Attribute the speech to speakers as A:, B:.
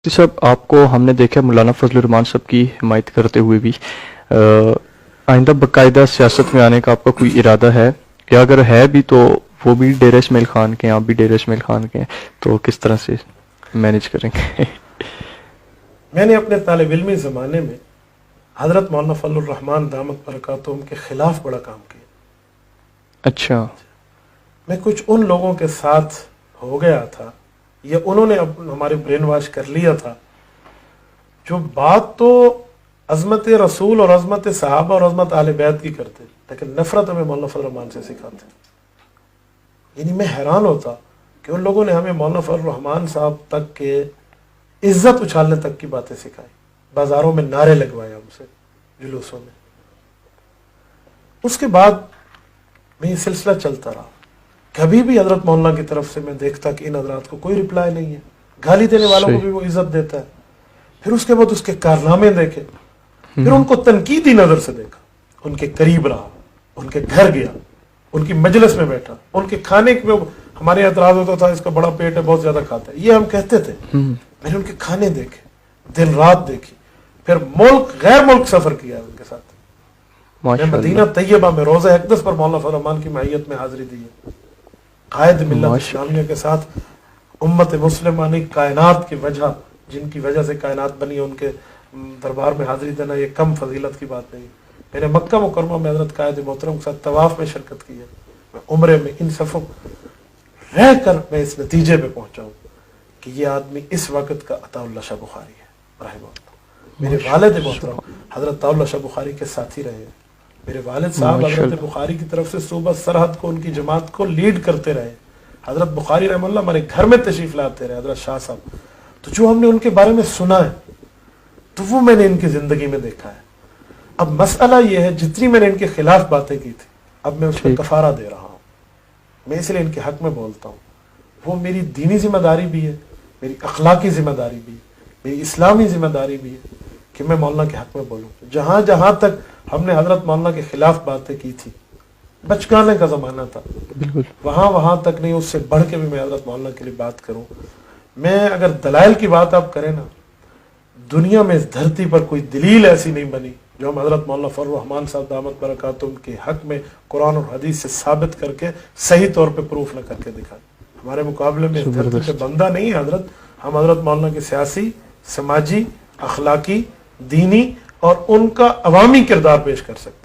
A: صاحب آپ کو ہم نے دیکھا مولانا فضل الرحمان صاحب کی حمایت کرتے ہوئے بھی آئندہ باقاعدہ سیاست میں آنے کا آپ کا کوئی ارادہ ہے، یا اگر ہے بھی تو وہ بھی ڈیرہ اسماعیل خان کے ہیں، آپ بھی ڈیرہ اسماعیل خان کے ہیں، تو کس طرح سے مینیج کریں گے؟
B: میں نے اپنے طالب علمی زمانے میں حضرت مولانا فضل الرحمان دامت برکاتہم کے خلاف بڑا کام کیا۔
A: اچھا،
B: میں کچھ ان لوگوں کے ساتھ ہو گیا تھا، یا انہوں نے اب ہمارے برین واش کر لیا تھا، جو بات تو عظمت رسول اور عظمت صحابہ اور عظمت اہل بیت کی کرتے، لیکن نفرت ہمیں مولانا فضل الرحمان سے سکھاتے۔ یعنی میں حیران ہوتا کہ ان لوگوں نے ہمیں مولانا فضل الرحمان صاحب تک کے عزت اچھالنے تک کی باتیں سکھائی، بازاروں میں نعرے لگوائے ہم سے، جلوسوں میں۔ اس کے بعد میں یہ سلسلہ چلتا رہا، کبھی بھی حضرت مولانا کی طرف سے میں دیکھتا کہ ان حضرات کو کوئی رپلائی نہیں ہے، گالی دینے والوں کو بھی وہ عزت دیتا ہے۔ پھر اس کے بعد اس کے کارنامے دیکھے، پھر ان کو تنقیدی نظر سے دیکھا، ان کے قریب رہا، ان کے گھر گیا، ان کی مجلس میں بیٹھا، ان کے کھانے میں ہمارے اعتراض ہوتا تھا اس کا بڑا پیٹ ہے، بہت زیادہ کھاتا ہے، یہ ہم کہتے تھے۔ میں نے ان کے کھانے دیکھے، دن رات دیکھی، پھر ملک غیر ملک سفر کیا ان کے ساتھ۔ میں مدینہ طیبہ میں روضہ اقدس پر مولانا فضل الرحمان کی معیت میں حاضری دی ہے۔ قائد ملت اسلامیہ کے ساتھ امت مسلمانی کائنات کی وجہ، جن کی وجہ سے کائنات بنی، ان کے دربار میں حاضری دینا یہ کم فضیلت کی بات نہیں۔ میں نے مکہ مکرمہ میں حضرت قائد محترم کے ساتھ طواف میں شرکت کی ہے، میں عمرے میں ان صفوں رہ کر میں اس نتیجے پہ پہنچا ہوں کہ یہ آدمی اس وقت کا عطا اللہ شاہ بخاری ہے رحمہ اللہ۔ میرے والد محترم حضرت عطا اللہ شاہ بخاری کے ساتھی رہے ہیں۔ میرے والد صاحب حضرت بخاری کی طرف سے صوبہ سرحد کو، ان کی جماعت کو لیڈ کرتے رہے۔ حضرت بخاری رحمہ اللہ ہمارے گھر میں تشریف لاتے رہے، حضرت شاہ صاحب۔ تو جو ہم نے ان کے بارے میں سنا ہے تو وہ میں نے ان کی زندگی میں دیکھا ہے۔ اب مسئلہ یہ ہے، جتنی میں نے ان کے خلاف باتیں کی تھی، اب میں اس کا کفارہ دے رہا ہوں۔ میں اس لیے ان کے حق میں بولتا ہوں، وہ میری دینی ذمہ داری بھی ہے، میری اخلاقی ذمہ داری بھی ہے، میری اسلامی ذمہ داری بھی ہے کہ میں مولانا کے حق میں بولوں۔ جہاں جہاں تک ہم نے حضرت مولانا کے خلاف باتیں کی تھی، بچکانے کا زمانہ تھا، وہاں تک نہیں، اس سے بڑھ کے بھی میں حضرت مولانا کے لیے بات کروں۔ میں اگر دلائل کی بات آپ کریں نا، دنیا میں اس دھرتی پر کوئی دلیل ایسی نہیں بنی جو ہم حضرت مولانا فضل الرحمان صاحب دامت برکاتہم کے حق میں قرآن اور حدیث سے ثابت کر کے صحیح طور پہ پروف نہ کر کے دکھائیں۔ ہمارے مقابلے میں اس دھرتی پہ بندہ نہیں ہے حضرت۔ ہم حضرت مولانا کے سیاسی، سماجی، اخلاقی، دینی اور ان کا عوامی کردار پیش کر سکتے ہیں۔